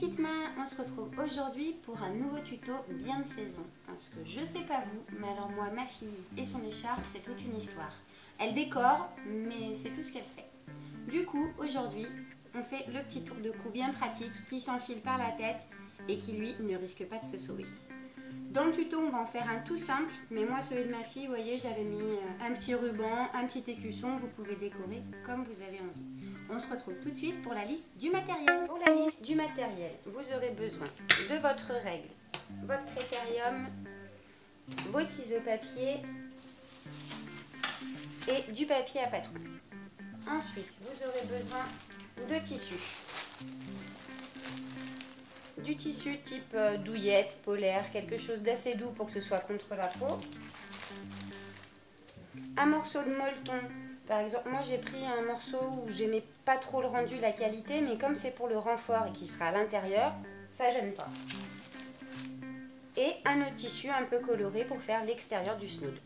petites mains, on se retrouve aujourd'hui pour un nouveau tuto bien de saison. Parce que je sais pas vous, mais alors moi, ma fille et son écharpe, c'est toute une histoire. Elle décore, mais c'est tout ce qu'elle fait. Du coup, aujourd'hui, on fait le petit tour de cou bien pratique qui s'enfile par la tête et qui, lui, ne risque pas de se sauver. Dans le tuto, on va en faire un tout simple, mais moi, celui de ma fille, vous voyez, j'avais mis un petit ruban, un petit écusson, vous pouvez décorer comme vous avez envie. On se retrouve tout de suite pour la liste du matériel. Pour la liste du matériel, vous aurez besoin de votre règle, votre critérium, vos ciseaux papier et du papier à patron. Ensuite, vous aurez besoin de tissu. Du tissu type douillette, polaire, quelque chose d'assez doux pour que ce soit contre la peau. Un morceau de molleton. Par exemple, moi j'ai pris un morceau où j'aimais pas trop le rendu, la qualité, mais comme c'est pour le renfort et qui sera à l'intérieur, ça j'aime pas. Et un autre tissu un peu coloré pour faire l'extérieur du snood.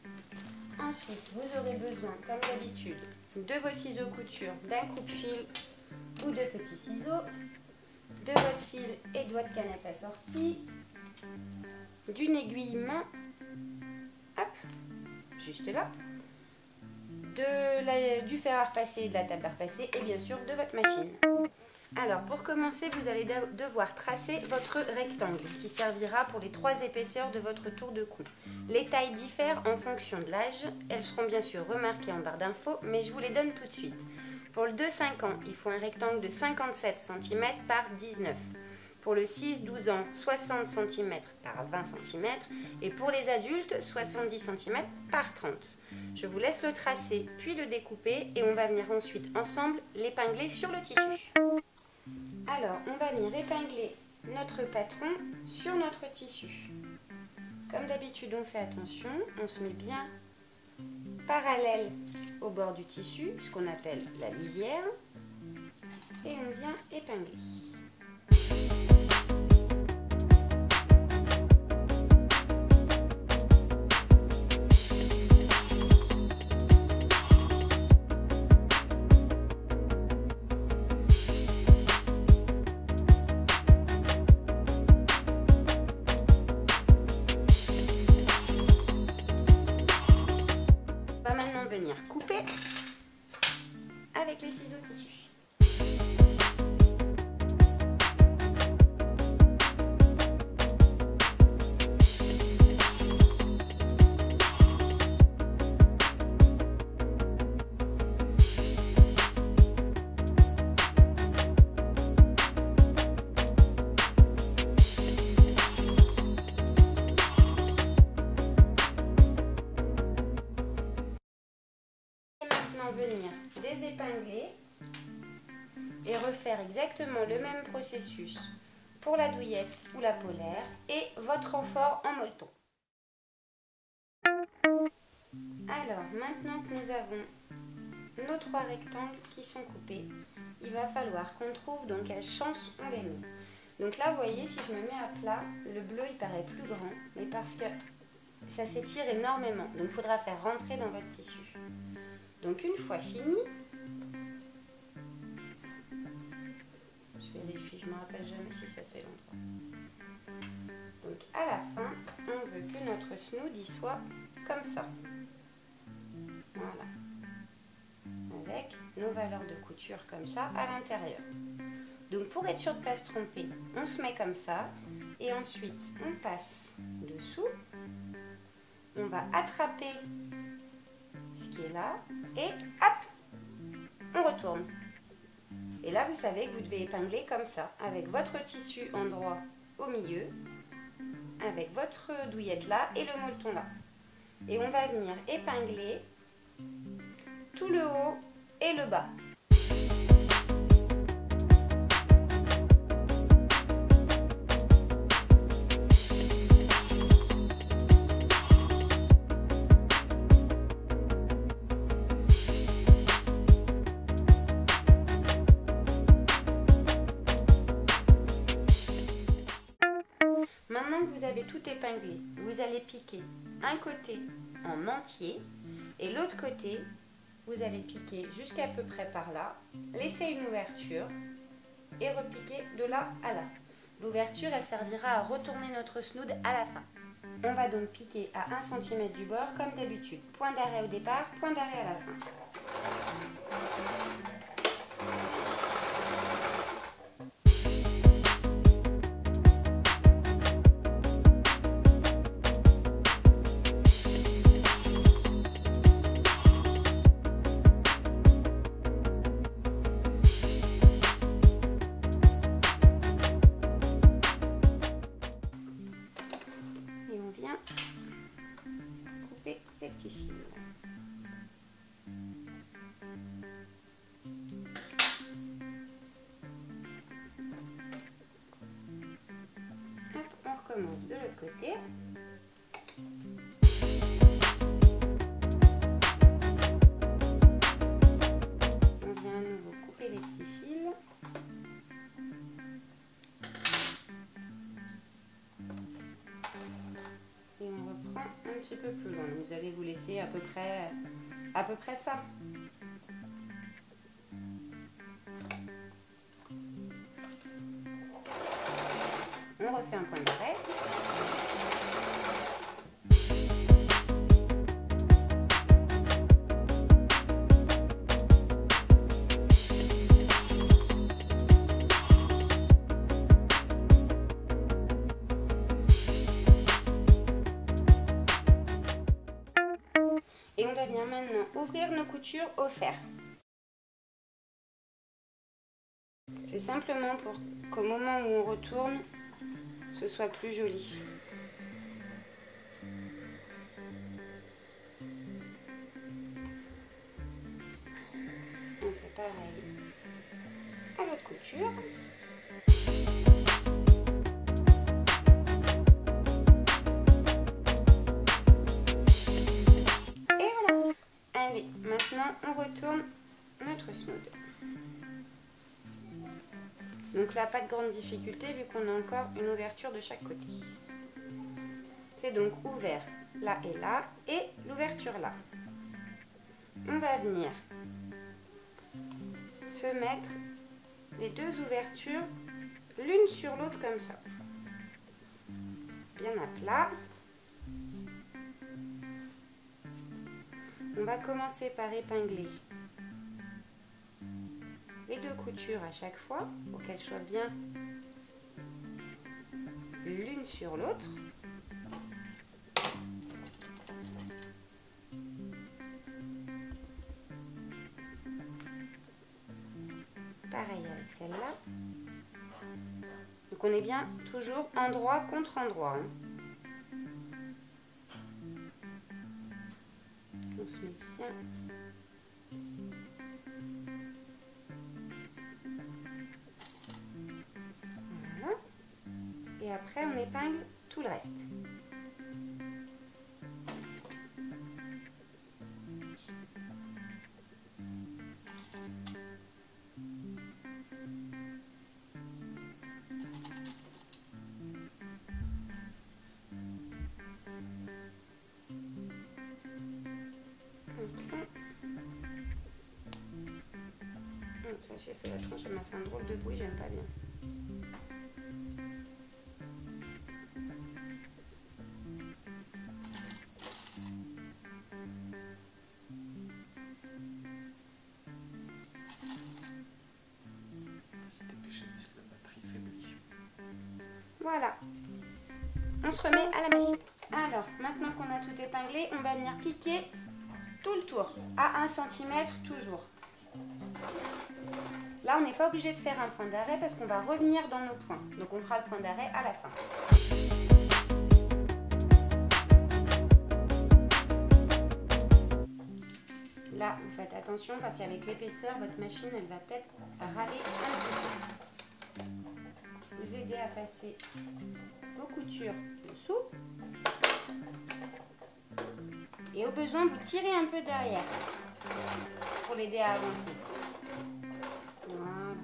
Ensuite, vous aurez besoin, comme d'habitude, de vos ciseaux couture, d'un coupe-fil ou de petits ciseaux, de votre fil et de votre canette assortie, d'une aiguille main, hop, juste là, du fer à repasser et de la table à repasser et bien sûr de votre machine. Alors pour commencer, vous allez devoir tracer votre rectangle qui servira pour les 3 épaisseurs de votre tour de cou. Les tailles diffèrent en fonction de l'âge, elles seront bien sûr remarquées en barre d'infos, mais je vous les donne tout de suite. Pour le 2-5 ans, il faut un rectangle de 57 cm par 19. Pour le 6-12 ans, 60 cm par 20 cm. Et pour les adultes, 70 cm par 30. Je vous laisse le tracer, puis le découper et on va venir ensuite ensemble l'épingler sur le tissu. Alors, on va venir épingler notre patron sur notre tissu. Comme d'habitude, on fait attention, on se met bien parallèle au bord du tissu, ce qu'on appelle la lisière, et on vient épingler. On va maintenant venir couper avec les ciseaux tissu. Venir désépingler et refaire exactement le même processus pour la douillette ou la polaire et votre renfort en molleton. Alors maintenant que nous avons nos 3 rectangles qui sont coupés, il va falloir qu'on trouve dans quel sens on les met. Donc là vous voyez, si je me mets à plat, le bleu il paraît plus grand, mais parce que ça s'étire énormément, donc il faudra faire rentrer dans votre tissu. Donc une fois fini, je vérifie, je ne me rappelle jamais si ça c'est l'endroit. Donc à la fin, on veut que notre snood y soit comme ça. Voilà. Avec nos valeurs de couture comme ça à l'intérieur. Donc pour être sûr de ne pas se tromper, on se met comme ça et ensuite on passe dessous. On va attraper ce qui est là et hop, on retourne. Et là vous savez que vous devez épingler comme ça, avec votre tissu endroit au milieu, avec votre douillette là et le molleton là. Et on va venir épingler tout le haut et le bas. Maintenant que vous avez tout épinglé, vous allez piquer un côté en entier et l'autre côté, vous allez piquer jusqu'à peu près par là, laisser une ouverture et repiquer de là à là. L'ouverture, elle servira à retourner notre snood à la fin. On va donc piquer à 1 cm du bord comme d'habitude. Point d'arrêt au départ, point d'arrêt à la fin. Et on vient couper ces petits fils. Hop, on recommence de l'autre côté. On vient à nouveau couper les petits fils. Et on reprend un petit peu plus loin. Vous allez vous laisser à peu près ça. On refait un point d'arrêt. Et on va venir maintenant ouvrir nos coutures au fer. C'est simplement pour qu'au moment où on retourne, ce soit plus joli. On fait pareil à l'autre couture. Et voilà. Allez, maintenant on retourne notre snood. Donc là, pas de grande difficulté vu qu'on a encore une ouverture de chaque côté. C'est donc ouvert là et l'ouverture là. On va venir se mettre les deux ouvertures l'une sur l'autre comme ça. Bien à plat. On va commencer par épingler les deux coutures à chaque fois pour qu'elles soient bien l'une sur l'autre. Pareil avec celle-là. Donc on est bien toujours endroit contre endroit. On se met bien. Voilà. Et après on épingle tout le reste. Ça, j'ai fait la tranche, elle m'a fait un drôle de bruit, j'aime pas bien. C'est dépêché parce que la batterie faiblit. Voilà. On se remet à la machine. Alors, maintenant qu'on a tout épinglé, on va venir piquer tout le tour à 1 cm toujours. Là, on n'est pas obligé de faire un point d'arrêt parce qu'on va revenir dans nos points. Donc, on fera le point d'arrêt à la fin. Là, vous faites attention parce qu'avec l'épaisseur, votre machine, elle va peut-être râler un petit peu. Vous aidez à passer vos coutures dessous. Et au besoin, vous tirez un peu derrière pour l'aider à avancer. Voilà.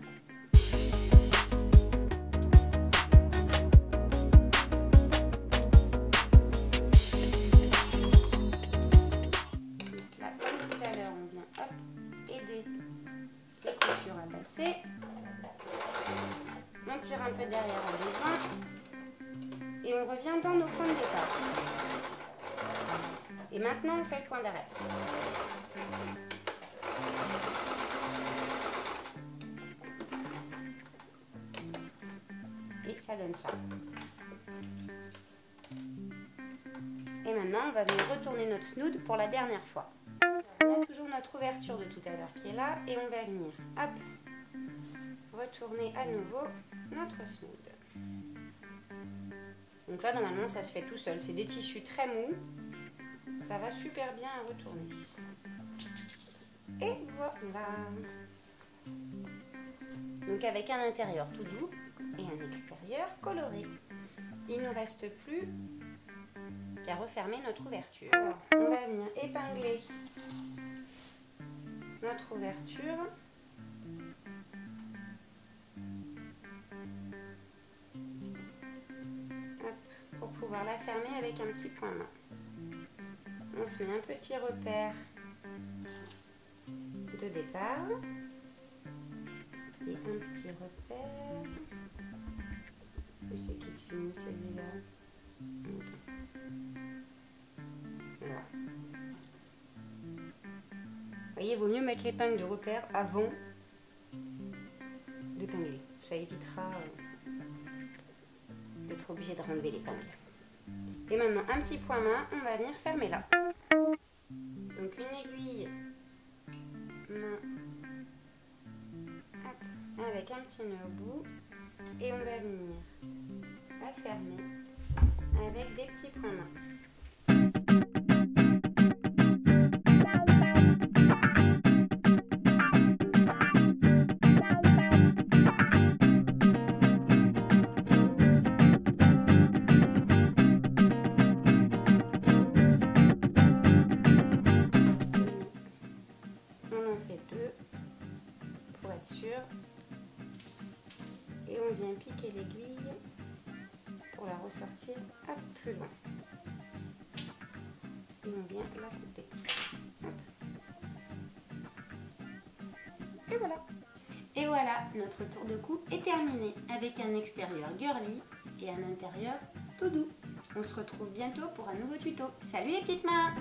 Donc là, comme tout à l'heure, on vient aider les coutures à passer. On tire tire un peu derrière au besoin. Et on revient dans nos points de départ. Et maintenant, on fait le point d'arrêt. Et ça donne ça. Et maintenant, on va venir retourner notre snood pour la dernière fois. On a toujours notre ouverture de tout à l'heure qui est là. Et on va venir, hop, retourner à nouveau notre snood. Donc là, normalement, ça se fait tout seul. C'est des tissus très mous. Ça va super bien à retourner. Et voilà. Donc avec un intérieur tout doux et un extérieur coloré. Il ne nous reste plus qu'à refermer notre ouverture. Alors, on va venir épingler notre ouverture. Hop, pour pouvoir la fermer avec un petit point main. On se met un petit repère de départ et un petit repère. Où c'est qui se finit celui-là? Okay. Voilà. Vous voyez, il vaut mieux mettre l'épingle de repère avant d'épingler. Ça évitera d'être obligé de renlever l'épingle. Et maintenant, un petit point main, on va venir fermer là. Donc une aiguille main hop, avec un petit nœud au bout. Et on va venir la fermer avec des petits points main. Sûr, et on vient piquer l'aiguille pour la ressortir un peu plus loin et on vient la couper. Hop. Et voilà, notre tour de cou est terminé avec un extérieur girly et un intérieur tout doux. On se retrouve bientôt pour un nouveau tuto. Salut les petites mains!